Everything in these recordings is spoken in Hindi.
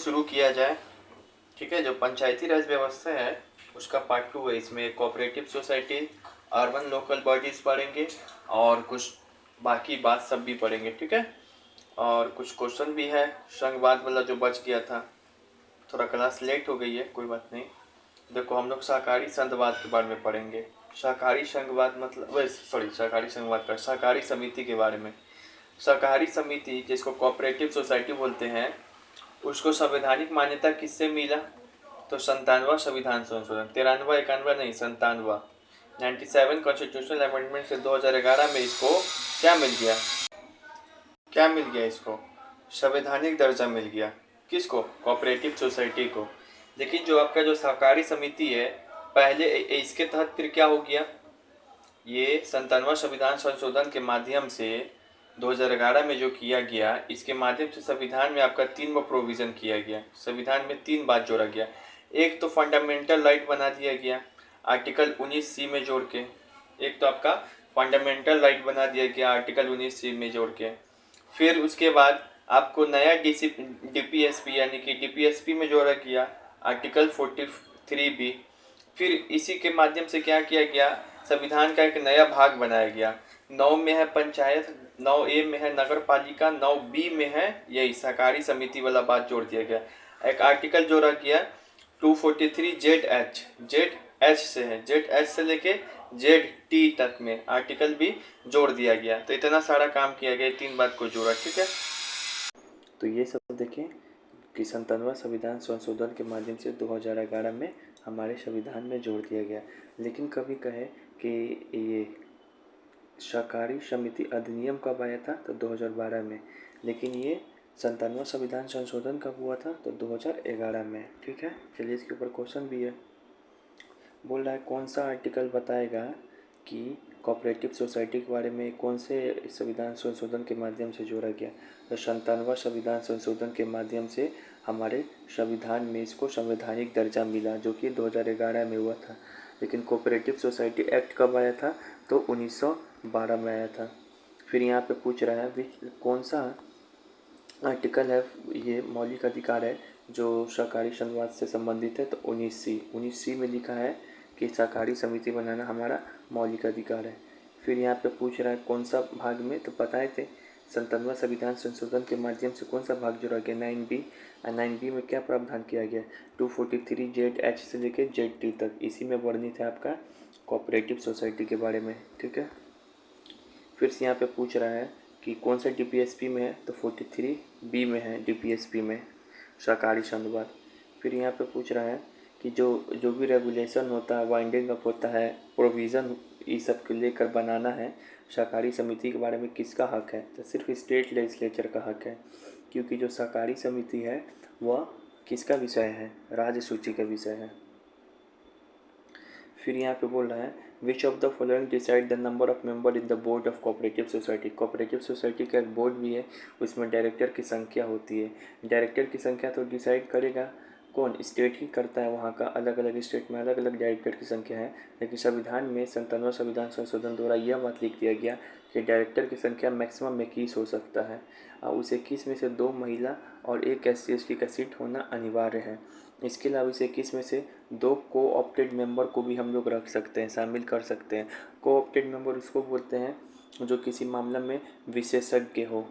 शुरू किया जाए। ठीक है, जो पंचायती राज व्यवस्था है उसका पार्ट 2 है। इसमें cooperative society, urban local bodies पढ़ेंगे और कुछ बाकी बात सब भी पढ़ेंगे। ठीक है, और कुछ क्वेश्चन भी है संघवाद वाला जो बच गया था। थोड़ा क्लास लेट हो गई है, कोई बात नहीं। देखो, हम लोग सहकारी संघवाद के बारे में पढ़ेंगे। सहकारी संघवाद मतलब सहकारी संघवाद का सहकारी समिति के बारे में। सहकारी समिति जिसको कोऑपरेटिव सोसाइटी बोलते हैं, उसको संवैधानिक मान्यता किससे मिला? तो 97वां संविधान संशोधन, 93 91 नहीं, 97वां 97 कॉन्स्टिट्यूशनल अमेंडमेंट से 2011 में इसको क्या मिल गया? क्या मिल गया इसको? संवैधानिक दर्जा मिल गया। किसको? कोऑपरेटिव सोसाइटी को। लेकिन जो आपका जो सहकारी समिति है, पहले इसके तहत फिर क्या हो गया? ये 97वां संविधान संशोधन के माध्यम से 2011 में जो किया गया, इसके माध्यम से संविधान में आपका 3 प्रोविज़न किया गया। संविधान में 3 बात जोड़ा गया। एक तो फंडामेंटल राइट बना दिया गया आर्टिकल 19C में जोड़ के। एक तो आपका फंडामेंटल राइट बना दिया गया आर्टिकल 19C में जोड़ के। फिर उसके बाद आपको नया DPSP यानी कि DPSP में जोड़ा गया आर्टिकल 43B। फिर इसी के माध्यम से क्या किया गया? संविधान का एक नया भाग बनाया गया। 9 में है पंचायत, 9A में है नगर पालिका, 9B में है यही सहकारी समिति वाला बात जोड़ दिया गया। एक आर्टिकल जोड़ा गया 243 ZH, ZH से है, ZH से लेके ZT तक में आर्टिकल भी जोड़ दिया गया। तो इतना सारा काम किया गया, 3 बात को जोड़ा। ठीक है, तो ये सब देखें कि 97वां संविधान संशोधन के माध्यम से 2011 में हमारे संविधान में जोड़ दिया गया। लेकिन कभी कहे कि ये सहकारी समिति अधिनियम कब आया था? तो 2012 में। लेकिन ये 97वां संविधान संशोधन कब हुआ था? तो 2011 में। ठीक है, चलिए इसके ऊपर क्वेश्चन भी है। बोल रहा है कौन सा आर्टिकल बताएगा कि कोऑपरेटिव सोसाइटी के बारे में कौन से संविधान संशोधन के माध्यम से जोड़ा गया? तो 97वां संविधान संशोधन के माध्यम से हमारे संविधान में इसको संवैधानिक दर्जा मिला, जो कि 2011 में हुआ था। लेकिन कोऑपरेटिव सोसाइटी एक्ट कब आया था? तो 1912 में आया था। फिर यहाँ पे पूछ रहा है कौन सा आर्टिकल है, ये मौलिक अधिकार है जो सहकारी संघवाद से संबंधित है? तो 19C में लिखा है कि सहकारी समिति बनाना हमारा मौलिक अधिकार है। फिर यहाँ पे पूछ रहा है कौन सा भाग में? तो बताए थे 97वां संविधान संशोधन के माध्यम से कौन सा भाग जोड़ा गया? 9B। 9B में क्या प्रावधान किया गया? 243 ZH से लेकर ZT तक। इसी में वर्णित है आपका कोऑपरेटिव सोसाइटी के बारे में। ठीक है, फिर से यहाँ पे पूछ रहा है कि कौन सा DPSP में है? तो 43B में है, DPSP में सहकारी संघवाद। फिर यहाँ पे पूछ रहा है कि जो भी रेगुलेशन होता है, वाइंडिंग अप होता है, प्रोविज़न ये सब को लेकर बनाना है, सहकारी समिति के बारे में किसका हक है? तो सिर्फ स्टेट लेजिस्लेचर का हक है, क्योंकि जो सहकारी समिति है वह किसका विषय है? राज्य सूची का विषय है। फिर यहाँ पे बोल रहा है विच of the following decide the number of member in the board of cooperative society. Cooperative society का एक बोर्ड भी है, उसमें डायरेक्टर की संख्या होती है। डायरेक्टर की संख्या तो डिसाइड करेगा कौन? स्टेट ही करता है। वहाँ का अलग अलग स्टेट में अलग अलग डायरेक्टर की संख्या है। लेकिन संविधान में 97वां संविधान संशोधन द्वारा यह बात लिख दिया गया कि डायरेक्टर की संख्या मैक्सिमम 21 हो सकता है और उस 21 में से 2 महिला और 1 SC/ST का सीट होना अनिवार्य है। इसके अलावा इस 21 में से 2 को-ऑप्टेड मेंबर को भी हम लोग रख सकते हैं, शामिल कर सकते हैं। को-ऑप्टेड मेंबर उसको बोलते हैं जो किसी मामला में विशेषज्ञ हो,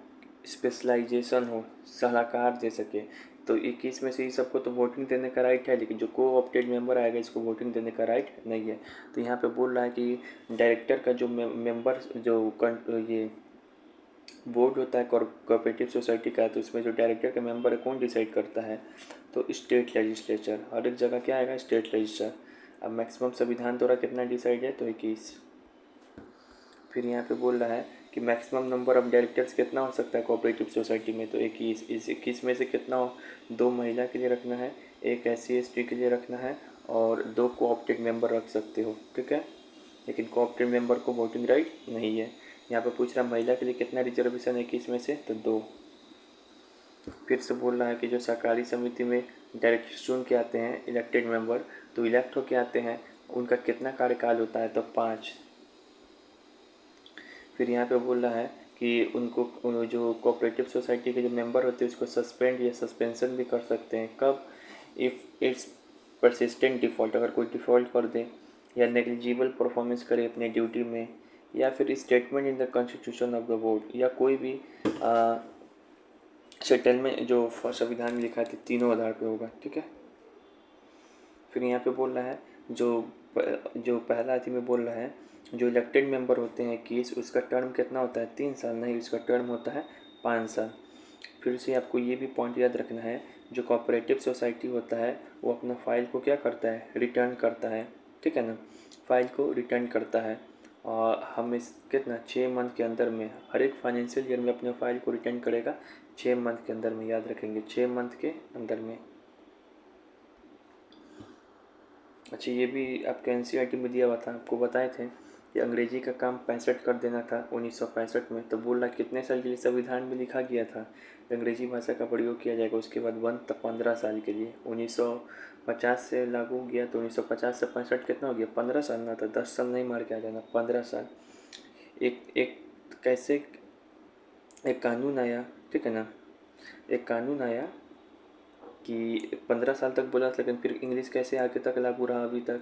स्पेशलाइजेशन हो, सलाहकार दे सके। तो 21 में से इस सबको तो वोटिंग देने का राइट है, लेकिन जो को-ऑप्टेड मेंबर आएगा इसको वोटिंग देने का राइट नहीं है। तो यहाँ पे बोल रहा है कि डायरेक्टर का जो मेंबर जो ये बोर्ड होता है कोऑपरेटिव सोसाइटी का, तो उसमें जो डायरेक्टर का मेंबर है कौन डिसाइड करता है? तो स्टेट लेजिस्लेचर। हर एक जगह क्या आएगा? State legislature. अब मैक्सिमम संविधान द्वारा कितना डिसाइड है? तो 21। फिर यहाँ पे बोल रहा है कि मैक्सिमम नंबर ऑफ डायरेक्टर्स कितना हो सकता है कोऑपरेटिव सोसाइटी में? तो 21। इस 21 में से कितना हो? 2 महिला के लिए रखना है, 1 SC/ST के लिए रखना है और 2 को-ऑप्टेड मेंबर रख सकते हो। ठीक है, लेकिन को-ऑप्टेड मेंबर को वोटिंग राइट नहीं है। यहाँ पे पूछ रहा है महिला के लिए कितना रिजर्वेशन है 21 में से? तो 2। फिर से बोल रहा है कि जो सहकारी समिति में डायरेक्टर चुन के आते हैं इलेक्टेड मेंबर, तो इलेक्ट होके आते हैं, उनका कितना कार्यकाल होता है? तो 5। फिर यहाँ पे बोल रहा है कि उनको जो कोऑपरेटिव सोसाइटी के जो मेंबर होते हैं उसको सस्पेंड या सस्पेंशन भी कर सकते हैं। कब? इफ़ इट्स परसिस्टेंट डिफ़ॉल्ट, अगर कोई डिफ़ॉल्ट कर दे या नेग्लिजिबल परफॉर्मेंस करे अपने ड्यूटी में, या फिर statement in the constitution of the board, या कोई भी सेटलमेंट जो संविधान में लिखा है तीनों आधार पे होगा। ठीक है। फिर यहाँ पे बोल रहा है जो पहला आदमी में बोल रहा है जो इलेक्टेड मेंबर होते हैं कि उसका टर्म कितना होता है 3 साल, नहीं उसका टर्म होता है 5 साल। फिर से आपको ये भी पॉइंट याद रखना है, जो कोऑपरेटिव सोसाइटी होता है वो अपना फाइल को क्या करता है, रिटर्न करता है। ठीक है ना, फाइल को रिटर्न करता है और हम इस कितना 6 मंथ के अंदर में, हर एक फाइनेंशियल ईयर में अपने फाइल को रिटर्न करेगा 6 मंथ के अंदर में, याद रखेंगे 6 मंथ के अंदर में। अच्छा, ये भी आपके एनसीईआरटी में दिया हुआ था, आपको बताए थे कि अंग्रेजी का काम 65 कर देना था 1965 में। तो बोल रहा कितने साल के लिए संविधान में लिखा गया था अंग्रेजी भाषा का प्रयोग किया जाएगा, उसके बाद 15 साल के लिए। 1950 से लागू गया तो 1950 से 65 कितना हो गया, 15 साल ना था, 10 साल नहीं मार के आ जाना, 15 साल। एक एक कैसे एक कानून आया, ठीक है ना, एक कानून आया कि 15 साल तक बोला था, लेकिन फिर इंग्लिश कैसे आगे तक लागू रहा अभी तक।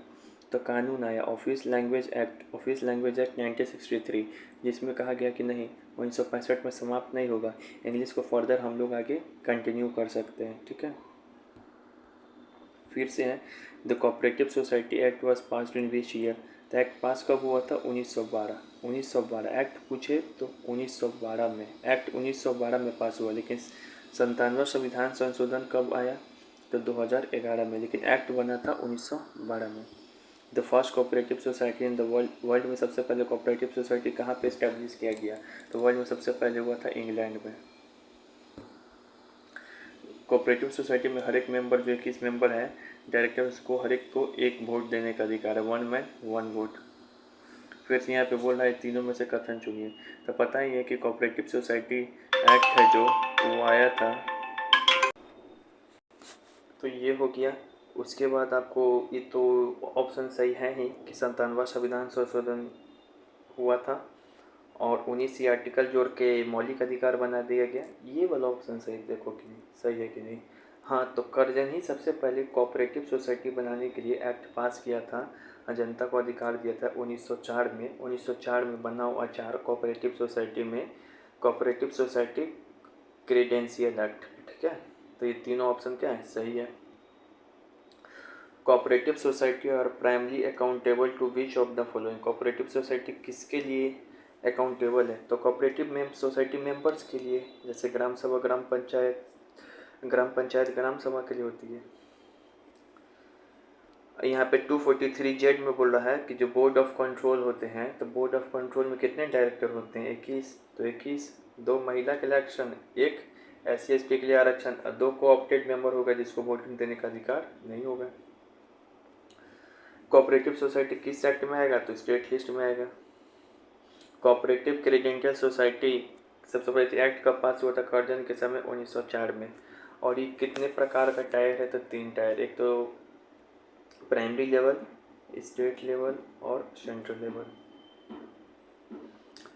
तो कानून आया ऑफिस लैंग्वेज एक्ट 1963, जिसमें कहा गया कि नहीं 1965 में समाप्त नहीं होगा, इंग्लिश को फर्दर हम लोग आगे कंटिन्यू कर सकते हैं। ठीक है। फिर से है the cooperative society act was passed in which year. तो एक्ट पास कब हुआ था, 1912 एक्ट पूछे तो 1912 में, एक्ट 1912 में पास हुआ, लेकिन 97वां संविधान संशोधन कब आया, तो 2011 में, लेकिन एक्ट बना था 1912 में। The first cooperative society in the world में सबसे पहले कोऑपरेटिव सोसाइटी कहाँ पे इस्टेब्लिश किया गया, तो वर्ल्ड में सबसे पहले हुआ था इंग्लैंड में। कोऑपरेटिव सोसाइटी में हर एक मेंबर जो 21 मेंबर है डायरेक्टर्स को, हर एक को एक वोट देने का अधिकार है, 1 मैन 1 वोट। फिर से यहाँ पे बोल रहा है तीनों में से कथन चुनिए। तो पता ही है कि कोऑपरेटिव सोसाइटी एक्ट है जो वो आया था, तो ये हो गया। उसके बाद आपको ये तो ऑप्शन सही है ही कि 97वां संविधान संशोधन हुआ था और 19 आर्टिकल जोड़ के मौलिक अधिकार बना दिया गया। ये वाला ऑप्शन सही देखो कि नहीं, सही है कि नहीं। हाँ, तो कर्जन ही सबसे पहले कोऑपरेटिव सोसाइटी बनाने के लिए एक्ट पास किया था, जनता को अधिकार दिया था 1904 में। 1904 में बना हुआ 4 कोऑपरेटिव सोसाइटी में कोऑपरेटिव सोसाइटी क्रेडेंशियल एक्ट। ठीक है, तो ये तीनों ऑप्शन क्या है, सही है। कोऑपरेटिव सोसाइटी और primary accountable to which of the following. Cooperative society किसके लिए अकाउंटेबल है, तो कोऑपरेटिव सोसाइटी मेंबर्स के लिए, जैसे ग्राम सभा ग्राम पंचायत ग्राम सभा के लिए होती है। यहाँ पे 243Z में बोल रहा है कि जो बोर्ड ऑफ कंट्रोल होते हैं, तो बोर्ड ऑफ कंट्रोल में कितने डायरेक्टर होते हैं, 21, तो 21, 2 महिला के लिए आरक्षण, 1 SC/ST के लिए आरक्षण, 2 कोऑप्टेड मेंबर होगा जिसको वोटिंग देने का अधिकार नहीं होगा। कोऑपरेटिव सोसाइटी किस एक्ट में आएगा, तो स्टेट लिस्ट में आएगा। कोऑपरेटिव क्रेडेंशियल सोसाइटी सबसे पहले एक्ट कब पास हुआ था, कर्जन के समय 1904 में। और ये कितने प्रकार का टायर है, तो 3 टायर, एक तो प्राइमरी लेवल, स्टेट लेवल और सेंट्रल लेवल।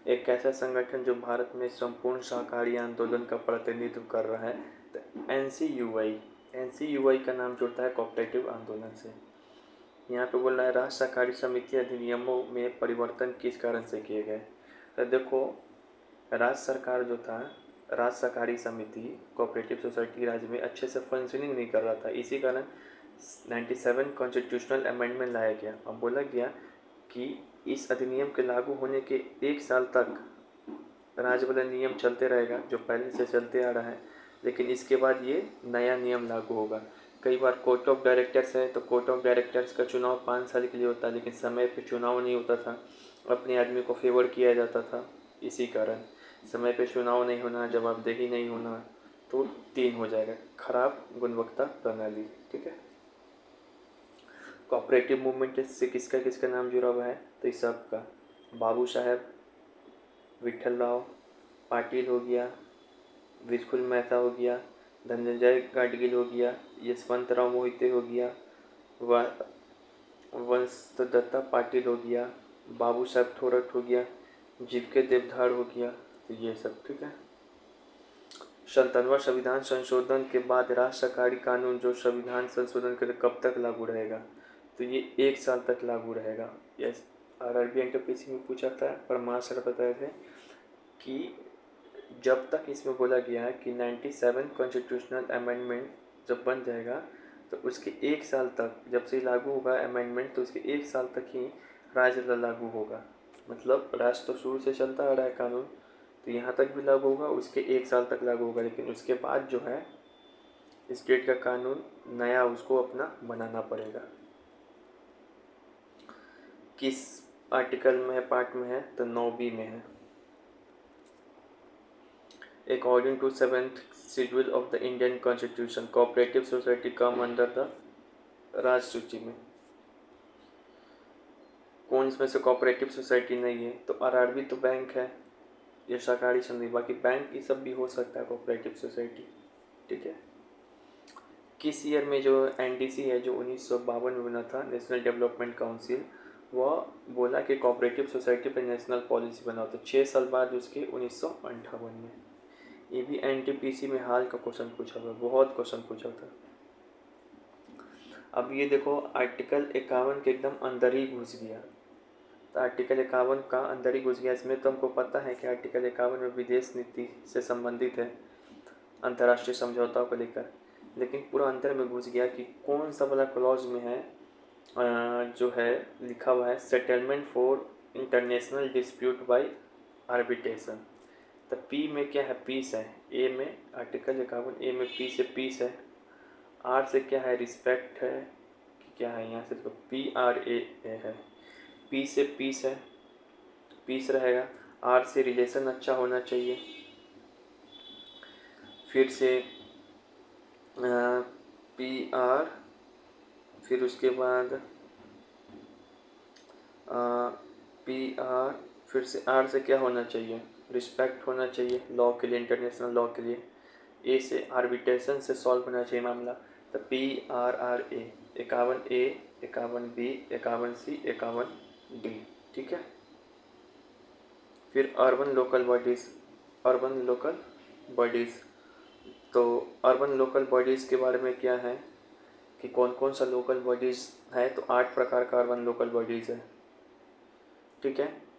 एक ऐसा संगठन जो भारत में संपूर्ण सहकारी आंदोलन का प्रतिनिधित्व कर रहा है, तो एनसीयूआई का नाम जुड़ता है कोऑपरेटिव आंदोलन से। यहाँ पे बोल रहा है राज्य सहकारी समिति अधिनियमों में परिवर्तन किस कारण से किए गए। तो देखो, राज्य सरकार जो था, राज्य सहकारी समिति कोऑपरेटिव सोसाइटी राज्य में अच्छे से फंक्शनिंग नहीं कर रहा था, इसी कारण 97 कॉन्स्टिट्यूशनल अमेंडमेंट लाया गया। अब बोला गया कि इस अधिनियम के लागू होने के 1 साल तक राज्य वाला नियम चलते रहेगा जो पहले से चलते आ रहा है, लेकिन इसके बाद ये नया नियम लागू होगा। कई बार कोर्ट ऑफ डायरेक्टर्स है, तो कोर्ट ऑफ डायरेक्टर्स का चुनाव 5 साल के लिए होता है, लेकिन समय पे चुनाव नहीं होता था, अपने आदमी को फेवर किया जाता था। इसी कारण समय पे चुनाव नहीं होना, जवाबदेही नहीं होना, तो 3 हो जाएगा, खराब गुणवत्ता प्रणाली। ठीक है। कोऑपरेटिव मूवमेंट से किसका किसका नाम जुड़ा हुआ है, तो इस सब का बाबू साहेब, विठल राव पाटिल हो गया, विपुल मेहता हो गया, धनंजय गाडगिल हो गया, यशवंत राव मोहिते हो गया, वंशदत्ता पाटिल हो गया, बाबू साहब थोरट हो गया, जीव के देवधार हो गया। तो ये सब ठीक है। 57वां संविधान संशोधन के बाद राष्ट्रकारी कानून जो संविधान संशोधन के लिए कब तक लागू रहेगा, तो ये 1 साल तक लागू रहेगा। यस, RRB एनटीपीसी में पूछा था, परमार सर बताए थे कि जब तक इसमें बोला गया है कि 97 कॉन्स्टिट्यूशनल अमेंडमेंट जब बन जाएगा तो उसके 1 साल तक, जब से लागू होगा अमेंडमेंट तो उसके 1 साल तक ही राज्य लागू होगा। मतलब राष्ट्र तो शुरू से चलता आ रहा है कानून, तो यहाँ तक भी लागू होगा, उसके 1 साल तक लागू होगा। लेकिन उसके बाद जो है स्टेट का कानून नया उसको अपना बनाना पड़ेगा। किस आर्टिकल में है, पार्ट में है, तो 9B में है। According to 7th schedule of the Indian Constitution, cooperative society come under the राज सूची में। कौन इसमें से कोऑपरेटिव सोसाइटी नहीं है, तो RRB तो बैंक है, ये सहकारी संधि, बाकी बैंक ये सब भी हो सकता है कोऑपरेटिव सोसाइटी, ठीक है। किस ईयर में जो NDC है जो 1952 में बना था, नेशनल डेवलपमेंट काउंसिल, वह बोला कि कोऑपरेटिव सोसाइटी पर नेशनल पॉलिसी बनाओ, तो 6 साल बाद उसके 1958 में। ये भी NTPC में हाल का क्वेश्चन पूछा था, बहुत क्वेश्चन पूछा था। अब ये देखो आर्टिकल 51 के एकदम अंदर ही घुस गया, तो आर्टिकल 51 का अंदर ही घुस गया। इसमें तो हमको पता है कि आर्टिकल 51 में विदेश नीति से संबंधित है, अंतर्राष्ट्रीय समझौताओं को लेकर, लेकिन पूरा अंदर में घुस गया कि कौन सा वाला क्लॉज में है, जो है लिखा हुआ है settlement for international dispute by arbitration. तो P में क्या है, पीस है। A में आर्टिकल 51 A में P से पीस है, R से क्या है, रिस्पेक्ट है कि क्या है, यहाँ से तो PRA है। P से पीस है, पीस रहेगा। R से रिलेशन अच्छा होना चाहिए। फिर से PR, फिर उसके बाद PR, फिर से R से क्या होना चाहिए, रिस्पेक्ट होना चाहिए लॉ के लिए, इंटरनेशनल लॉ के लिए। A से आर्बिट्रेशन से सॉल्व होना चाहिए मामला, तो PRRA 51A 51B 51C 51D, ठीक है। फिर urban local bodies, urban local bodies, तो अर्बन लोकल बॉडीज़ के बारे में क्या है कि कौन कौन सा लोकल बॉडीज़ है, तो 8 प्रकार का अर्बन लोकल बॉडीज़ है, ठीक है।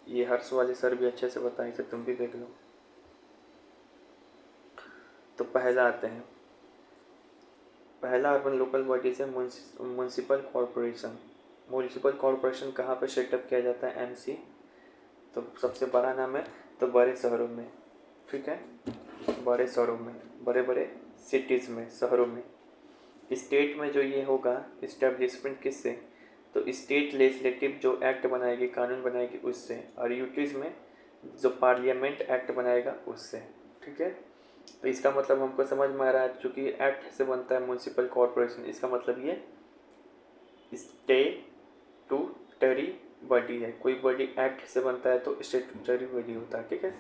ये हर्ष वाले सर भी अच्छे से बताएं, इसे तुम भी देख लो। तो पहला आते हैं, पहला अर्बन लोकल बॉडीज़ है म्यूनसिपल कॉरपोरेशन। म्यूनसिपल कॉरपोरेशन कहाँ पर सेटअप किया जाता है, MC, तो सबसे बड़ा नाम है, तो बड़े शहरों में, ठीक है, बड़े शहरों में, बड़े बड़े सिटीज़ में, शहरों में। स्टेट में जो ये होगा इस्टेब्लिशमेंट किससे, तो स्टेट लेजिस्लेटिव जो एक्ट बनाएगी, कानून बनाएगी, उससे, और यूटीज़ में जो पार्लियामेंट एक्ट बनाएगा उससे, ठीक है। तो इसका मतलब हमको समझ में आ रहा है, चूँकि एक्ट से बनता है म्यूनसिपल कॉरपोरेशन, इसका मतलब ये स्टेटूटरी बॉडी है। कोई बॉडी एक्ट से बनता है तो स्टेटूटरी बॉडी होता है, ठीक है,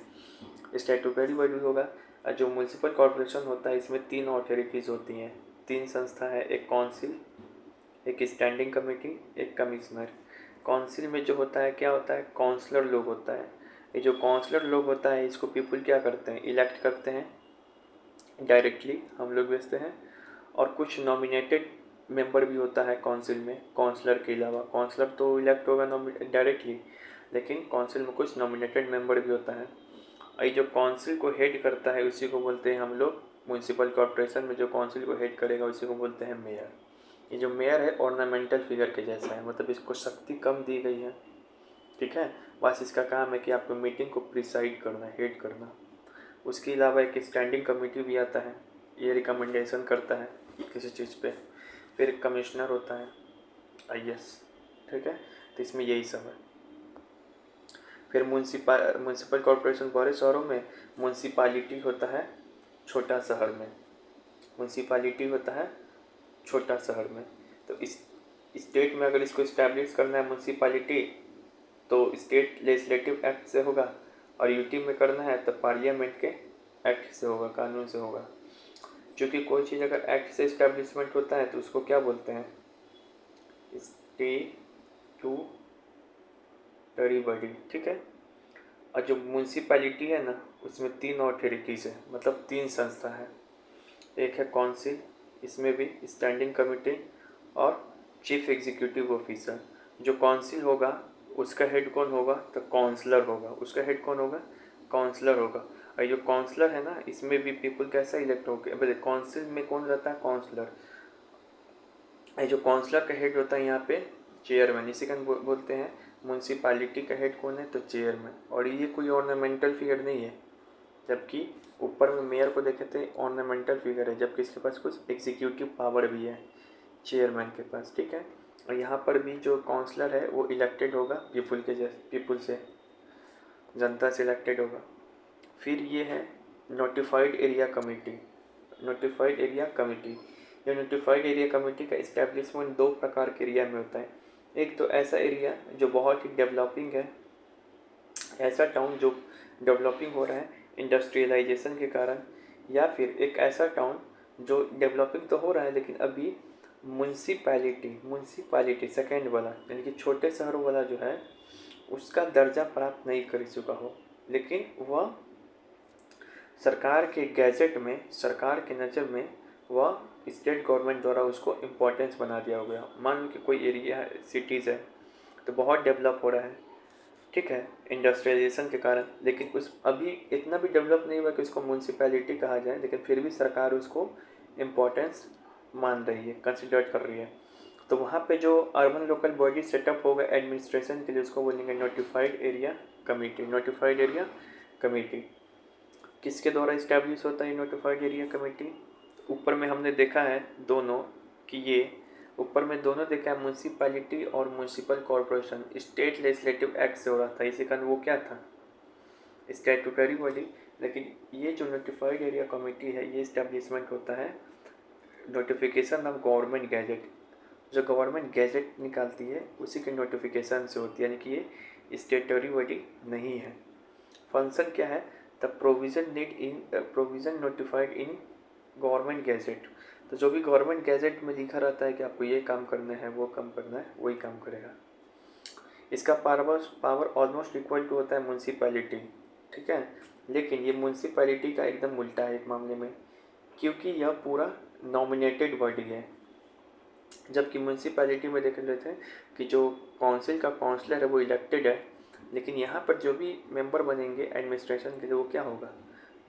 स्टेटूटरी बॉडी होगा। और जो म्यूनसिपल कॉरपोरेशन होता है इसमें 3 अथॉरिटीज़ होती हैं, 3 संस्था है, एक काउंसिल, एक स्टैंडिंग कमेटी, एक कमिश्नर। काउंसिल में जो होता है क्या होता है, काउंसलर लोग होता है। ये जो काउंसलर लोग होता है इसको पीपल क्या करते हैं, इलेक्ट करते हैं डायरेक्टली, हम लोग भेजते हैं। और कुछ नॉमिनेटेड मेंबर भी होता है काउंसिल में, काउंसलर के अलावा। काउंसलर तो इलेक्ट होगा डायरेक्टली, लेकिन काउंसिल में कुछ नॉमिनेटेड मेंबर भी होता है। और ये जो काउंसिल को हेड करता है उसी को बोलते हैं हम लोग, म्यूनसिपल कॉर्पोरेशन में जो काउंसिल को हेड करेगा उसी को बोलते हैं मेयर। ये जो मेयर है ऑर्नामेंटल फिगर के जैसा है, मतलब इसको शक्ति कम दी गई है, ठीक है। बस इसका काम है कि आपको मीटिंग को प्रिसाइड करना, हेड करना। उसके अलावा एक स्टैंडिंग कमेटी भी आता है, ये रिकमेंडेशन करता है किसी चीज़ पे। फिर एक कमिश्नर होता है, IS, ठीक है। तो इसमें यही सब है। फिर म्यूनसिपल कॉरपोरेशन बड़े शहरों में, म्यूनसिपालिटी होता है छोटा शहर में, म्यूनसिपालिटी होता है छोटा शहर में। तो इस स्टेट में अगर इसको इस्टेब्लिश करना है म्यूनसिपालिटी तो स्टेट लेजिस्लेटिव एक्ट से होगा, और यूटी में करना है तो पार्लियामेंट के एक्ट से होगा, कानून से होगा। क्योंकि कोई चीज़ अगर एक्ट से इस्टेब्लिशमेंट होता है तो उसको क्या बोलते हैं, स्टेटूटरी बॉडी, ठीक है। और जो म्यूनसिपैलिटी है ना, उसमें 3 ऑथोरिटीज़ है, मतलब 3 संस्था है। एक है काउंसिल, इसमें भी स्टैंडिंग कमेटी और चीफ एग्जीक्यूटिव ऑफिसर। जो काउंसिल होगा उसका हेड कौन होगा? तो काउंसलर होगा। उसका हेड कौन होगा? काउंसलर होगा। और जो काउंसलर है ना, इसमें भी पीपल कैसा इलेक्ट होकर, बोले काउंसिल में कौन रहता है? काउंसलर। जो काउंसलर का हेड होता है यहाँ पे चेयरमैन, इसी का बोलते हैं। म्यूनसिपालिटी का हेड कौन है? तो चेयरमैन। और ये कोई ऑर्नामेंटल फिगर नहीं है, जबकि ऊपर में मेयर को देखे थे ऑर्नामेंटल फिगर है, जबकि इसके पास कुछ एग्जीक्यूटिव पावर भी है चेयरमैन के पास, ठीक है। और यहाँ पर भी जो काउंसलर है वो इलेक्टेड होगा पीपुल से, जनता से इलेक्टेड होगा। फिर ये है notified area committee. Notified area committee, ये नोटिफाइड एरिया कमेटी का इस्टेब्लिशमेंट 2 प्रकार के एरिया में होता है। एक तो ऐसा एरिया जो बहुत ही डेवलपिंग है, ऐसा टाउन जो डेवलपिंग हो रहा है इंडस्ट्रियलाइजेशन के कारण, या फिर एक ऐसा टाउन जो डेवलपिंग तो हो रहा है लेकिन अभी म्यूनसिपैलिटी सेकेंड वाला, यानी कि छोटे शहरों वाला जो है उसका दर्जा प्राप्त नहीं कर चुका हो, लेकिन वह सरकार के गैजेट में, सरकार के नज़र में वह स्टेट गवर्नमेंट द्वारा उसको इम्पोर्टेंस बना दिया हो गया। मान लो कि कोई एरिया सिटीज़ है तो बहुत डेवलप हो रहा है, ठीक है, इंडस्ट्रियलाइजेशन के कारण, लेकिन उस अभी इतना भी डेवलप नहीं हुआ कि उसको म्यूनसिपैलिटी कहा जाए, लेकिन फिर भी सरकार उसको इम्पोर्टेंस मान रही है, कंसिडर कर रही है। तो वहाँ पे जो अर्बन लोकल बॉडी सेटअप होगा एडमिनिस्ट्रेशन के लिए, उसको बोलेंगे notified area committee. Notified area committee किसके द्वारा इस्टेब्लिश होता है नोटिफाइड एरिया कमेटी? ऊपर में हमने देखा है दोनों कि ये ऊपर में दोनों देखा है, म्यूनसिपैलिटी और municipal corporation state legislative act से हो रहा था, इसी कारण वो क्या था? Statutory body. लेकिन ये जो नोटिफाइड एरिया कमेटी है ये इस्टेब्लिशमेंट होता है नोटिफिकेशन ऑफ गवर्नमेंट गैजेट। जो गवर्नमेंट गैजेट निकालती है उसी के नोटिफिकेशन से होती है, यानी कि ये स्टैट्यूटरी बॉडी नहीं है। फंक्शन क्या है? The provision notified in government gadget. तो जो भी गवर्नमेंट गैजेट में लिखा रहता है कि आपको ये काम करना है, वो काम करना है, वही काम करेगा। इसका पावर ऑलमोस्ट इक्वल टू होता है म्यूनसिपैलिटी, ठीक है। लेकिन ये म्यूनसिपैलिटी का एकदम उल्टा है एक मामले में, क्योंकि यह पूरा नॉमिनेटेड बॉडी है। जबकि म्यूनसिपैलिटी में देख लेते हैं कि जो काउंसिल का काउंसलर है वो इलेक्टेड है, लेकिन यहाँ पर जो भी मेंबर बनेंगे एडमिनिस्ट्रेशन के लिए वो क्या होगा?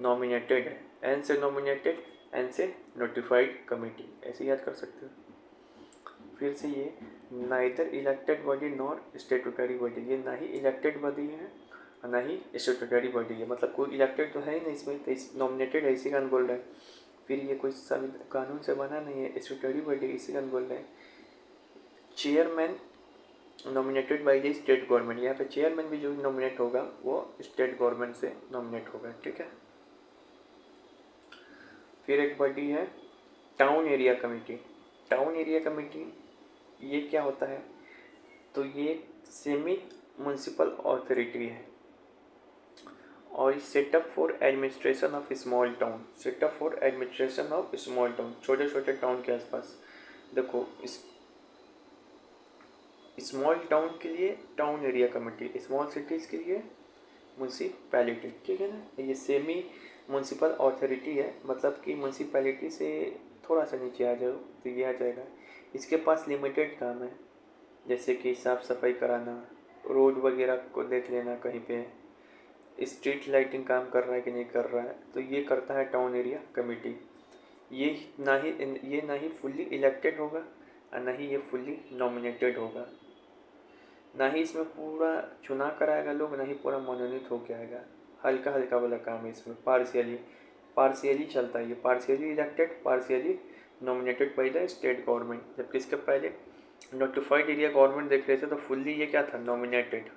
नॉमिनेटेड है। एन से नॉमिनेटेड, एन से नोटिफाइड कमेटी, ऐसे याद कर सकते हो। फिर से ये neither elected body nor statutory body, ये ना ही इलेक्टेड बॉडी है और ना ही स्टेटूटरी बॉडी है, मतलब कोई इलेक्टेड तो है ही नहीं इसमें, तो इस नॉमिनेटेड है, इसी का बोल रहा है। फिर ये कोई कानून से बना नहीं है, स्टेटूटरी बॉडी, इसी का बोल रहे हैं। Chairman nominated by the state government, यहाँ पे चेयरमैन भी जो नॉमिनेट होगा वो स्टेट गवर्नमेंट से नॉमिनेट होगा, ठीक है। फिर एक बॉडी है town area committee. Town area committee ये क्या होता है? तो ये सेमी म्यूनसिपल अथॉरिटी है और setup for administration of small town. Setup for administration of small town, छोटे छोटे टाउन के आसपास। देखो इस स्मॉल टाउन के लिए town area committee, small cities के लिए म्यूनसिपैलिटी, ठीक है ना। ये सेमी म्यूनसिपल अथॉरिटी है, मतलब कि म्यूनसिपैलिटी से थोड़ा सा नीचे आ जाओ तो ये आ जाएगा। इसके पास लिमिटेड काम है, जैसे कि साफ़ सफाई कराना, रोड वगैरह को देख लेना, कहीं पे स्ट्रीट लाइटिंग काम कर रहा है कि नहीं कर रहा है, तो ये करता है टाउन एरिया कमेटी। ये ना ही फुल्ली इलेक्टेड होगा और ना ही ये फुल्ली नॉमिनेटेड होगा, ना ही इसमें पूरा चुनाव कराएगा लोग, ना ही पूरा मनोनीत होकर आएगा। हल्का हल्का वाला काम है इसमें, पार्शियली चलता है ये, partially elected, partially nominated by the state government. जबकि इसके पहले नोटिफाइड एरिया गवर्नमेंट देख रहे थे तो फुल्ली ये क्या था? नॉमिनेटेड।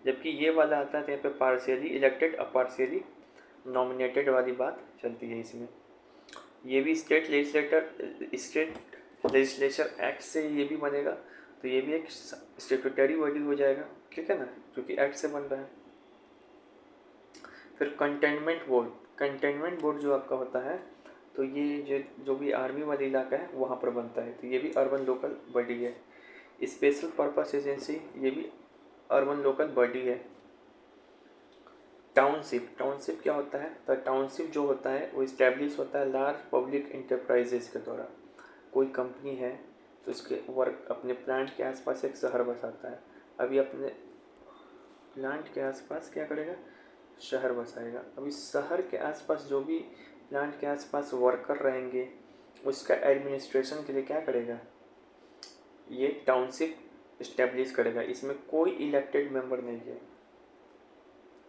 जबकि ये वाला आता है तो यहाँ पे पार्शियली इलेक्टेड और पार्शियली नॉमिनेटेड वाली बात चलती है इसमें। ये भी स्टेट लेजिस्लेचर एक्ट से ये भी बनेगा, तो ये भी एक स्टेटूटरी बॉडी हो जाएगा, ठीक है ना, क्योंकि एक्ट से बन रहा है। फिर कंटेनमेंट बोर्ड जो आपका होता है, तो ये जो भी आर्मी वाला इलाका है वहाँ पर बनता है, तो ये भी अर्बन लोकल बॉडी है। स्पेशल पर्पस एजेंसी, ये भी अर्बन लोकल बॉडी है। टाउनशिप क्या होता है? तो टाउनशिप जो होता है वो इस्टेब्लिश होता है लार्ज पब्लिक इंटरप्राइजेज के द्वारा। कोई कंपनी है तो उसके वर्क अपने प्लांट के आसपास एक शहर बसाता है। अभी अपने प्लांट के आसपास क्या करेगा? शहर बसाएगा। अभी शहर के आसपास जो भी प्लांट के आसपास वर्कर रहेंगे उसका एडमिनिस्ट्रेशन के लिए क्या करेगा? ये टाउनशिप इस्टेब्लिश करेगा। इसमें कोई इलेक्टेड मेंबर नहीं है,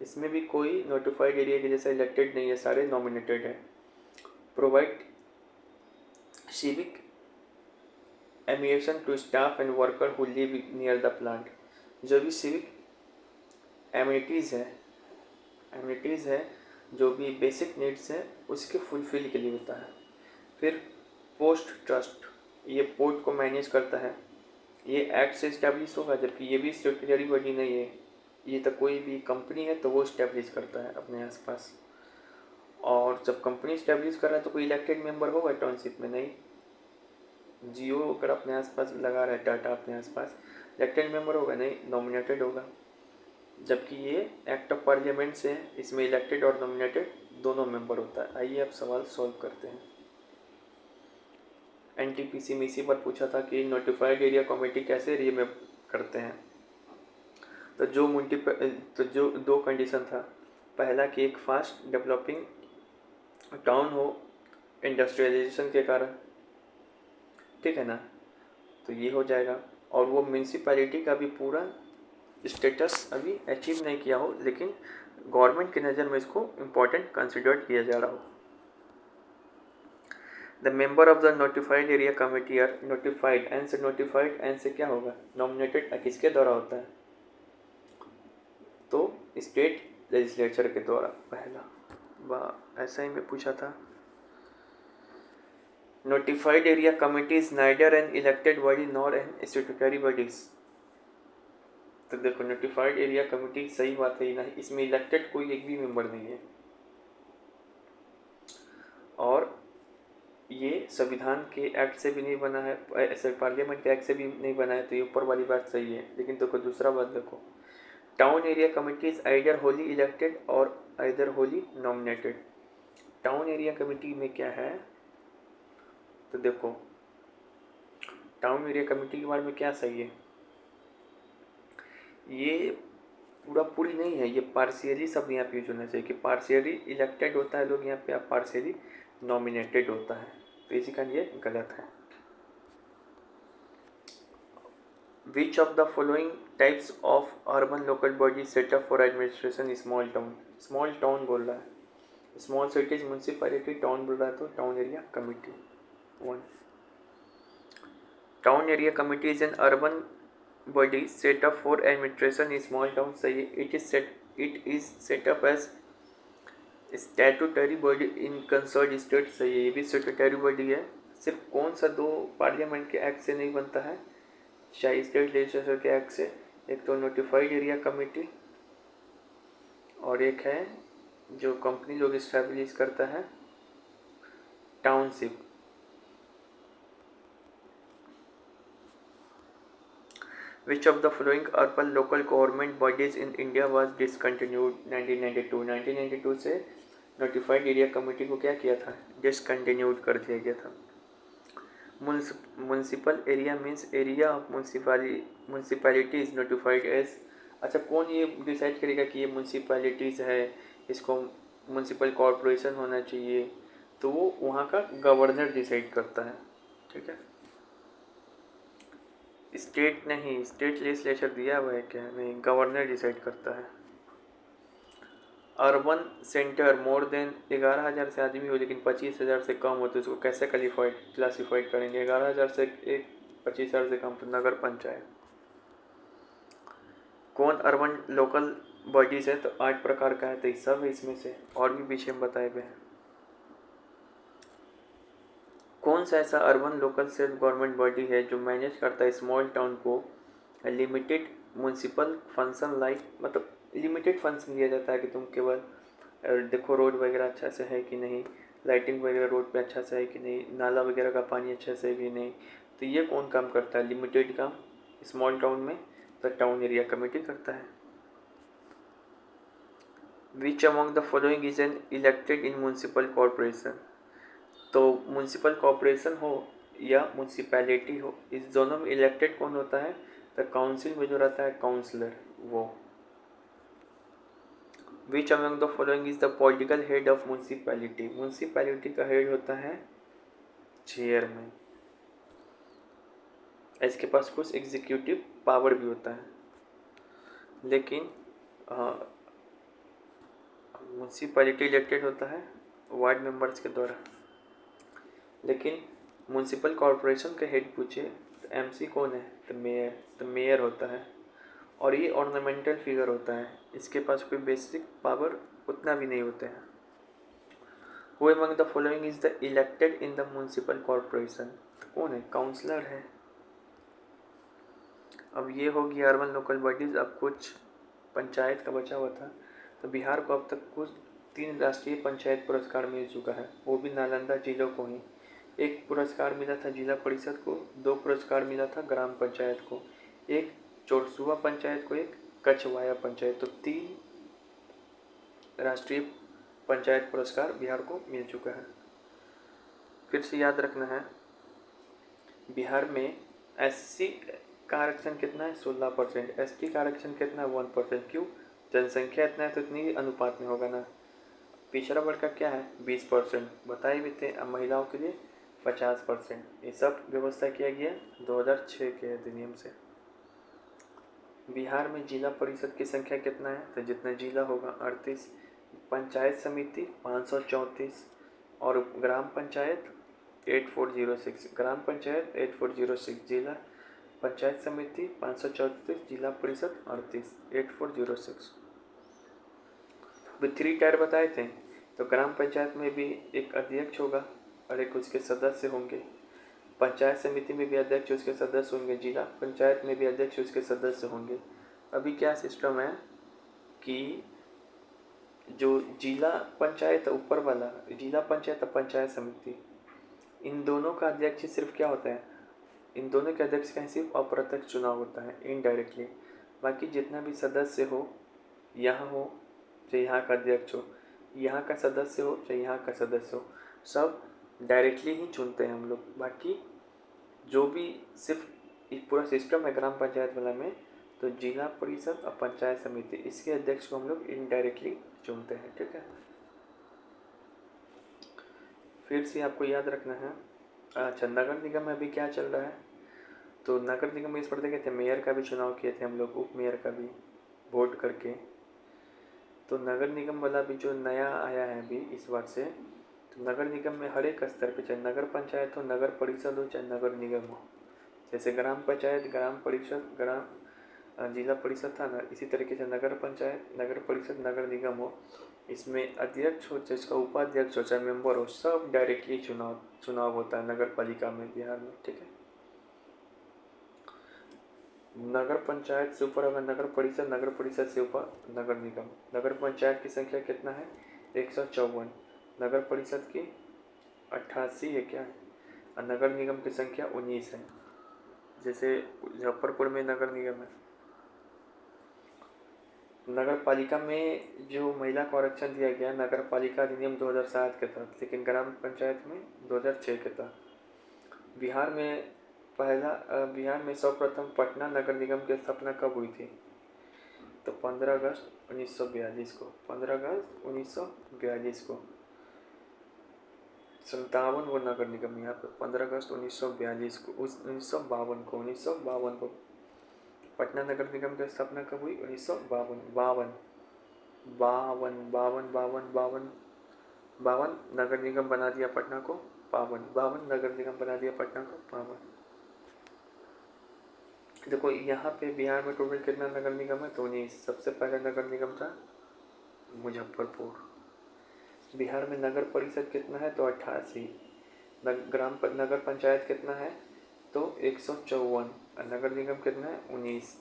इसमें भी कोई नोटिफाइड एरिया के जैसा इलेक्टेड नहीं है, सारे नॉमिनेटेड है। प्रोवाइड सिविक एमिएशन to staff and worker who live near the plant. जो भी सिविक एमिनिटीज़ है जो भी बेसिक नीड्स है उसके फुलफिल के लिए होता है। फिर पोस्ट ट्रस्ट, ये पोर्ट को मैनेज करता है। ये एक्ट से इस्टेब्लिश होगा, जबकि ये भी स्टेटरी बॉडी नहीं है। ये तो कोई भी कंपनी है तो वो इस्टेब्लिश करता है अपने आसपास। और जब कंपनी इस्टेब्लिश कर रहा है तो कोई इलेक्टेड मेंबर होगा टाउनशिप में? नहीं। जियो अगर अपने आसपास लगा रहा है, टाटा अपने आसपास, इलेक्टेड मेंबर होगा? नहीं, नॉमिनेटेड होगा। जबकि ये एक्ट ऑफ पार्लियामेंट से है, इसमें इलेक्टेड और नॉमिनेटेड दोनों मेंबर होता है। आइए अब सवाल सॉल्व करते हैं। एनटीपीसी में इसी पर पूछा था कि नोटिफाइड एरिया कमेटी कैसे रीमेप करते हैं। तो जो दो कंडीशन था, पहला कि एक फास्ट डेवलपिंग टाउन हो इंडस्ट्रियलाइजेशन के कारण, ठीक है ना, तो ये हो जाएगा। और वो म्यूनसिपैलिटी का भी पूरा स्टेटस अभी अचीव नहीं किया हो, लेकिन गवर्नमेंट की नज़र में इसको इम्पोर्टेंट कंसिडर किया जा रहा हो। The member of the notified area committee are notified, N से क्या होगा? नॉमिनेटेड किसके द्वारा होता है? तो स्टेट लेजिस्लेचर के द्वारा। पहला ऐसा ही में पूछा था। Notified area committee is neither an elected body nor an statutory bodies. तो देखो, नोटिफाइड एरिया कमेटी सही बात है, नहीं इसमें इलेक्टेड कोई एक भी मेंबर नहीं है, और ये संविधान के एक्ट से भी नहीं बना है, ऐसे पार्लियामेंट के एक्ट से भी नहीं बना है, तो ये ऊपर वाली बात सही है। लेकिन देखो दूसरा बात देखो, town area committee is either wholly elected or either wholly nominated. Town area committee में क्या है? तो देखो टाउन एरिया कमेटी के बारे में क्या सही है, ये पूरी नहीं है, ये पार्शियली सब यहाँ पे यूज होना चाहिए कि पार्शियली इलेक्टेड होता है लोग यहाँ पे, आप पार्शियली नॉमिनेटेड होता है, तो इसी का ये गलत है। विच of the following types of urban local body setup for administration small town? Small town बोल रहा है, स्मॉल सिटीज म्यूनसिपैलिटी, टाउन बोल रहा है तो town area committee. 1 town area committee is an urban body set up for administration in small town, सही है। it is set up as statutory body in concerned state, सही है, ये भी statutory body है। सिर्फ कौन सा दो पार्लियामेंट के एक्ट से नहीं बनता है, चाहे स्टेट लेजिस्लेचर के एक्ट से, एक तो नोटिफाइड एरिया कमेटी और एक है जो कंपनी लोग इस्टेब्लिश करता है township. Which of the following urban local government bodies in India was discontinued 1992? 1992 से नोटिफाइड एरिया कमेटी को क्या किया था? डिसकंटिन्यूड कर दिया गया था। Municipal area means area of municipalities notified as. अच्छा, कौन ये डिसाइड करेगा कि ये म्यूनसिपैलिटीज़ है, इसको म्यूनसिपल कॉरपोरेशन होना चाहिए? तो वो वहाँ का गवर्नर डिसाइड करता है, ठीक है। स्टेट नहीं, स्टेट लेजिस्लेचर दिया हुआ है क्या? नहीं, गवर्नर डिसाइड करता है। अर्बन सेंटर मोर देन 11,000 से आदमी हो लेकिन 25,000 से कम हो तो इसको कैसे क्लासीफाइड करेंगे? 11,000 से एक 25,000 से कम तो नगर पंचायत। कौन अर्बन लोकल बॉडीज है? तो 8 प्रकार का है, तो सब है इसमें से, और भी पीछे हम बताए हुए हैं। कौन सा ऐसा urban local self government body है जो मैनेज करता है स्मॉल टाउन को? लिमिटेड म्यूनसिपल फंक्शन लाइक, मतलब लिमिटेड फंक्शन दिया जाता है कि तुम केवल देखो रोड वगैरह अच्छा से है कि नहीं, लाइटिंग वगैरह रोड पे अच्छा से है कि नहीं, नाला वगैरह का पानी अच्छा से है कि नहीं, तो ये कौन काम करता है? लिमिटेड काम स्मॉल टाउन में, तो टाउन एरिया कमेटी करता है। Which among the following is an elected in municipal corporation. तो म्यूनसिपल कॉरपोरेशन हो या म्यूनसिपैलिटी हो, इस दोनों में इलेक्टेड कौन होता है? द काउंसिल में जो रहता है काउंसलर, वो। Which among the following is the political head of municipality. Municipality का हेड होता है चेयरमैन। इसके पास कुछ एग्जीक्यूटिव पावर भी होता है, लेकिन म्यूनसिपैलिटी इलेक्टेड होता है वार्ड मेंबर्स के द्वारा। लेकिन म्यूनसिपल कॉरपोरेशन का हेड पूछे तो एमसी कौन है? तो मेयर। तो मेयर होता है, और ये ऑर्नामेंटल फिगर होता है, इसके पास कोई बेसिक पावर उतना भी नहीं होते हैं। Who among the following is the elected in the municipal corporation. कौन है? काउंसलर है। अब ये होगी अर्बन लोकल बॉडीज। अब कुछ पंचायत का बचा हुआ था। तो बिहार को अब तक कुछ 3 राष्ट्रीय पंचायत पुरस्कार मिल चुका है, वो भी नालंदा जिलों को ही। 1 पुरस्कार मिला था जिला परिषद को, 2 पुरस्कार मिला था ग्राम पंचायत को, 1 चोरसुआ पंचायत को, 1 कछवाया पंचायत। तो 3 राष्ट्रीय पंचायत पुरस्कार बिहार को मिल चुका है। फिर से याद रखना है, बिहार में एससी का आरक्षण कितना है? 16%। एसटी का आरक्षण कितना है? 1%। क्यों? जनसंख्या इतना है तो इतनी ही अनुपात में होगा ना। पिछड़ा वर्ग का क्या है? 20%। बताए भी थे। अब महिलाओं के लिए 50%। ये सब व्यवस्था किया गया 2006 के अधिनियम से। बिहार में जिला परिषद की संख्या कितना है? तो जितना जिला होगा 38, पंचायत समिति 534, और ग्राम पंचायत 8406। ग्राम पंचायत 8406, जिला पंचायत समिति 534, जिला परिषद 38, 8406। भी 3 टायर बताए थे। तो ग्राम पंचायत में भी एक अध्यक्ष होगा और एक उसके सदस्य होंगे, पंचायत समिति में भी अध्यक्ष उसके सदस्य होंगे, जिला पंचायत में भी अध्यक्ष उसके सदस्य होंगे। अभी क्या सिस्टम है कि जो जिला पंचायत है ऊपर वाला, जिला पंचायत और पंचायत समिति, इन दोनों का अध्यक्ष सिर्फ क्या होता है? इन दोनों के अध्यक्ष का सिर्फ अप्रत्यक्ष चुनाव होता है, इनडायरेक्टली। बाकी जितना भी सदस्य हो, यहाँ हो चाहे यहाँ का अध्यक्ष हो, यहाँ का सदस्य हो चाहे यहाँ का सदस्य हो, सब डायरेक्टली ही चुनते हैं हम लोग। बाकी जो भी सिर्फ एक पूरा सिस्टम है ग्राम पंचायत वाला में, तो जिला परिषद और पंचायत समिति, इसके अध्यक्ष को हम लोग इनडायरेक्टली चुनते हैं। ठीक है, फिर से आपको याद रखना है। अच्छा, नगर निगम में अभी क्या चल रहा है? तो नगर निगम में इस पर देखे थे, मेयर का भी चुनाव किए थे हम लोग, उप मेयर का भी वोट करके। तो नगर निगम वाला भी जो नया आया है अभी इस बार से, तो नगर निगम में हर एक स्तर पे, चाहे नगर पंचायत हो, नगर परिषद हो, चाहे नगर निगम हो, जैसे ग्राम पंचायत, ग्राम परिषद, जिला परिषद था ना, इसी तरीके से नगर पंचायत, नगर परिषद, नगर निगम हो, इसमें अध्यक्ष हो चाहे इसका उपाध्यक्ष हो चाहे मेंबर हो, सब डायरेक्टली चुनाव होता है नगर पालिका में बिहार में। ठीक है, नगर पंचायत से ऊपर अगर नगर परिषद, नगर परिषद से ऊपर नगर निगम। नगर पंचायत की संख्या कितना है? 154। नगर परिषद की 88 है क्या? और नगर निगम की संख्या 19 है। जैसे मुजफ्फरपुर में नगर निगम है। नगर पालिका में जो महिला को आरक्षण दिया गया नगर पालिका अधिनियम 2007 के तहत, लेकिन ग्राम पंचायत में 2006 के तहत। बिहार में सर्वप्रथम पटना नगर निगम की स्थापना कब हुई थी? तो 15 अगस्त 1942 को। 15 अगस्त 1942 को 57 वो नगर निगम यहाँ पे 15 अगस्त 1942 को, 1952 को पटना नगर निगम की स्थापना कब हुई? 1952। 52 नगर निगम बना दिया पटना को। 52 नगर निगम बना दिया पटना को। 52। देखो यहाँ पे बिहार में टोटल कितना नगर निगम है? तो 19। सबसे पहला नगर निगम था मुजफ्फरपुर। बिहार में नगर परिषद कितना है? तो 88। नगर पंचायत कितना है? तो 154। और नगर निगम कितना है? 19।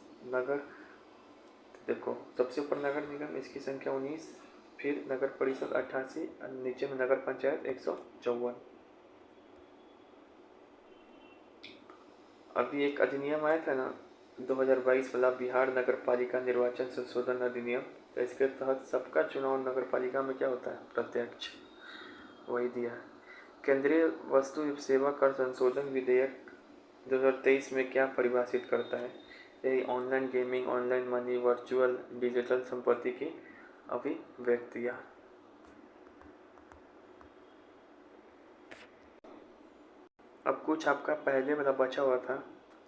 देखो सबसे ऊपर नगर निगम, इसकी संख्या 19, फिर नगर परिषद 88 और नीचे में नगर पंचायत 154। अभी एक अधिनियम आया था ना 2022 वाला बिहार नगर पालिका निर्वाचन संशोधन अधिनियम, तो इसके तहत सबका चुनाव नगर पालिका में क्या होता है? प्रत्यक्ष। वही दिया है। केंद्रीय वस्तु एवं सेवा कर संशोधन विधेयक 2023 में क्या परिभाषित करता है? यही online gaming, online money, virtual digital संपत्ति की अभिव्यक्तियाँ। अब कुछ आपका पहले वाला बचा हुआ था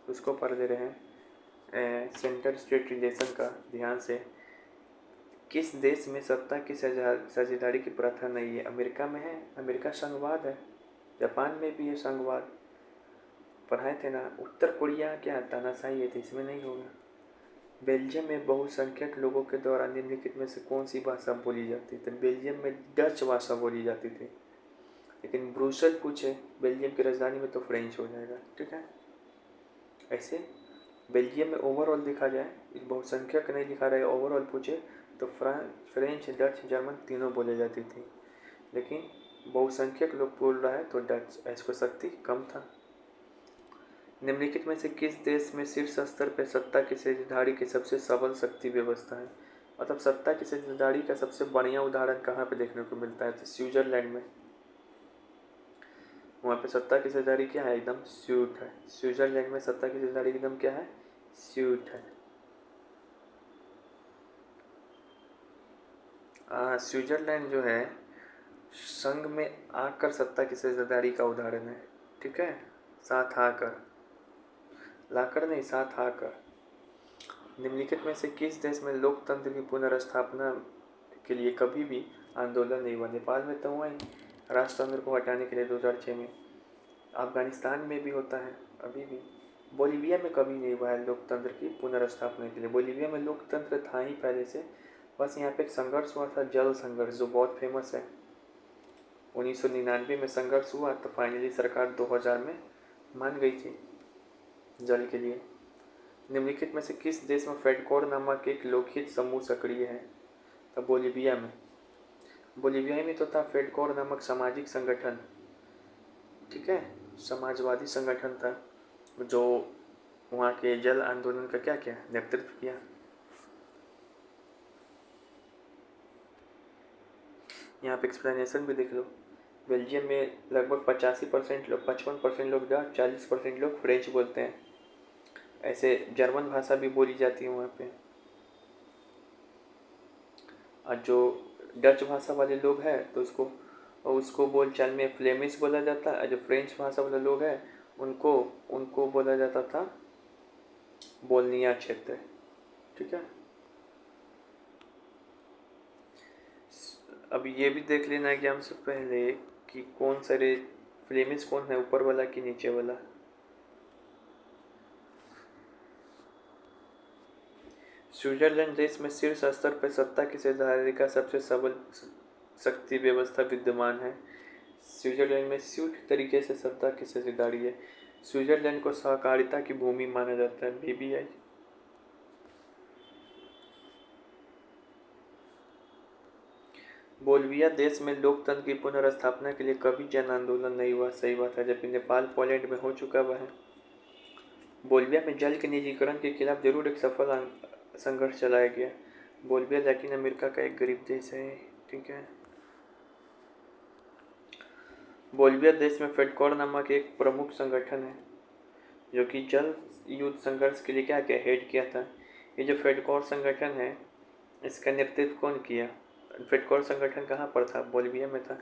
उसको पढ़ ले रहे हैं। सेंटर स्टेट रिलेशन का ध्यान से। किस देश में सत्ता की साझेदारी की प्रथा नहीं है? अमेरिका में है, अमेरिका संघवाद है। जापान में भी है संघवाद, पढ़ाए थे ना। उत्तर कोरिया क्या तानाशाही है, तो इसमें नहीं होगा। बेल्जियम में बहुसंख्यक लोगों के द्वारा निम्नलिखित में से कौन सी भाषा बोली जाती थी? बेल्जियम में डच भाषा बोली जाती थी, लेकिन ब्रुसेल पूछे बेल्जियम की राजधानी में तो फ्रेंच हो जाएगा। ठीक है। ऐसे बेल्जियम में ओवरऑल देखा जाए, बहुसंख्यक नहीं दिखा रहे, ओवरऑल पूछे तो फ्रेंच, डच, जर्मन तीनों बोले जाती थी, लेकिन बहुसंख्यक लोग बोल रहा है तो डच, इसको शक्ति कम था। निम्नलिखित में से किस देश में शीर्ष स्तर पर सत्ता की साझेदारी की सबसे सबल शक्ति व्यवस्था है? मतलब सत्ता की साझेदारी का सबसे बढ़िया उदाहरण कहाँ पे देखने को मिलता है? तो स्विट्जरलैंड में। वहाँ पे सत्ता की साझेदारी क्या है? एकदम स्यूट है। स्विट्जरलैंड में सत्ता की साझेदारी एकदम क्या है? स्यूट है। स्विट्जरलैंड जो है संघ में आकर सत्ता की साझेदारी का उदाहरण है। ठीक है। साथ आकर, लाकर नहीं, साथ आकर। निम्नलिखित में से किस देश में लोकतंत्र की पुनर्स्थापना के लिए कभी भी आंदोलन नहीं हुआ? नेपाल में तो हुआ ही, राजतंत्र को हटाने के लिए 2006 में। अफगानिस्तान में भी होता है अभी भी। बोलीविया में कभी नहीं हुआ है लोकतंत्र की पुनर्स्थापना के लिए। बोलीविया में लोकतंत्र था ही पहले से, बस यहाँ पे एक संघर्ष हुआ था, जल संघर्ष, जो बहुत फेमस है। 1999 में संघर्ष हुआ तो फाइनली सरकार 2000 में मान गई थी जल के लिए। निम्नलिखित में से किस देश में फेडकोर नामक एक लोकहित समूह सक्रिय है? तो बोलीविया में। बोलीविया में तो था फेडकोर नामक सामाजिक संगठन। ठीक है, समाजवादी संगठन था जो वहाँ के जल आंदोलन का क्या किया? नेतृत्व किया। यहाँ पे एक्सप्लेनेशन भी देख लो। बेल्जियम में लगभग 85% लोग, 55% लोग डच, 40% लोग फ्रेंच बोलते हैं। ऐसे जर्मन भाषा भी बोली जाती है वहाँ पे। और जो डच भाषा वाले लोग हैं तो उसको बोलचाल में फ्लेमिश बोला जाता है। जो फ्रेंच भाषा वाले लोग हैं उनको उनको बोला जाता था बोलनिया क्षेत्र। ठीक है। अब ये भी देख लेना एग्जाम से पहले कि कौन सा रे फ्लेमिश कौन है, ऊपर वाला कि नीचे वाला। स्विट्जरलैंड देश में शीर्ष स्तर पर सत्ता की साझेदारी का सबसे सबल शक्ति व्यवस्था विद्यमान है। स्विट्जरलैंड में स्यूट तरीके से सत्ता की साझेदारी है। स्विट्जरलैंड को सहकारिता की भूमि माना जाता है, बीबीआई। बोलिविया देश में लोकतंत्र की पुनर्स्थापना के लिए कभी जन आंदोलन नहीं हुआ, सही बात है, जबकि नेपाल पोलैंड में हो चुका हुआ है। बोलिविया में जल के निजीकरण के खिलाफ जरूर एक सफल संघर्ष चलाया गया। बोलिविया लैटिन अमेरिका का एक गरीब देश है। ठीक है। बोलिविया देश में फेडकोर नामक एक प्रमुख संगठन है जो कि जल युद्ध संघर्ष के लिए क्या क्या हेड किया था। ये जो फेडकोर संगठन है इसका नेतृत्व कौन किया? फेडकोर संगठन कहाँ पर था? बोलिविया में था।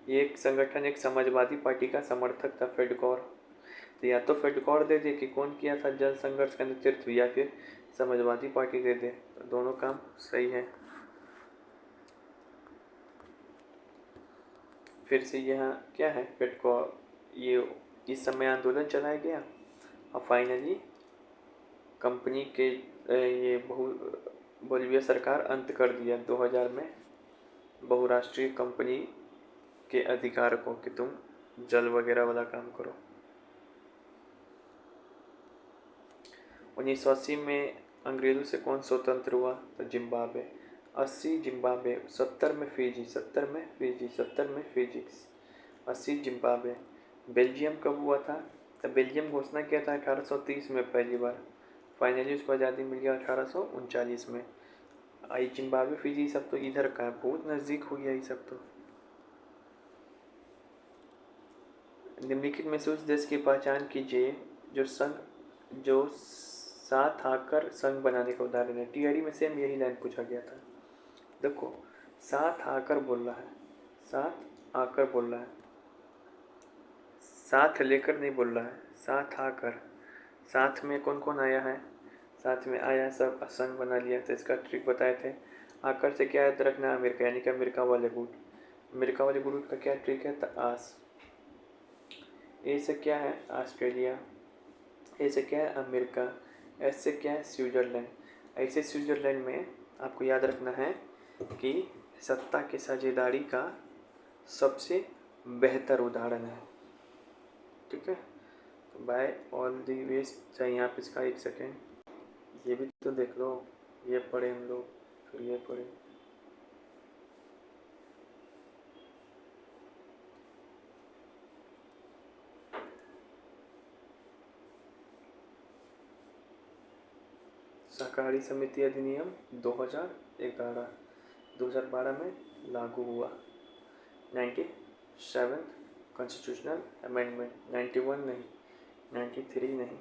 ये एक संगठन एक समाजवादी पार्टी का समर्थक था, फेडकोर। तो या तो फेडकोर दे दे कि कौन किया था जल संघर्ष का नेतृत्व, या फिर समाजवादी पार्टी दे दे, तो दोनों काम सही है। फिर से यहाँ क्या है, फेडकोर ये इस समय आंदोलन चलाया गया और फाइनली कंपनी के ये बोलिविया सरकार अंत कर दिया 2000 में बहुराष्ट्रीय कंपनी के अधिकार को कि तुम जल वगैरह वाला काम करो। 1980 में अंग्रेज़ों से कौन स्वतंत्र हुआ? तो जिम्बाब्वे। 80 जिम्बाब्वे, 70 में फिजी, 70 में फिजी, 70 में फिजी, 80 जिम्बाब्वे। बेल्जियम कब हुआ था? तो बेल्जियम घोषणा किया था 1830 में पहली बार। फाइनली उसको आज़ादी मिल गया 1839 में। आई जिम्बाब्वे, फिजी सब तो इधर का है, बहुत नज़दीक हो गया ये सब तो। निम्नलिखित में से उस देश की पहचान कीजिए जो साथ आकर संघ बनाने का उदाहरण है। टीआरई में सेम यही लाइन पूछा गया था। देखो, साथ आकर बोल रहा है, साथ आकर बोल रहा है, साथ लेकर नहीं बोल रहा है, साथ आकर। साथ में कौन कौन आया है? साथ में आया, सब संघ बना लिया। तो इसका ट्रिक बताए थे। आकर से क्या याद रखना? अमेरिका, यानी कि अमेरिका वाले गुट। अमेरिका वाले गुट का क्या ट्रिक है? आस। ए से क्या है? ऑस्ट्रेलिया। ए से क्या है? अमेरिका। एस से क्या है? स्विट्ज़रलैंड। ऐसे स्विट्ज़रलैंड में आपको याद रखना है कि सत्ता की साझेदारी का सबसे बेहतर उदाहरण है। ठीक है, तो बाय ऑल दी वेस्ट चाहिए आप इसका। एक सेकेंड, ये भी तो देख लो। ये पढ़े हम लोग, फिर ये पढ़े। सहकारी समिति अधिनियम 2011 2012 में लागू हुआ। 97 कॉन्स्टिट्यूशनल अमेंडमेंट, 91 नहीं, 93 नहीं,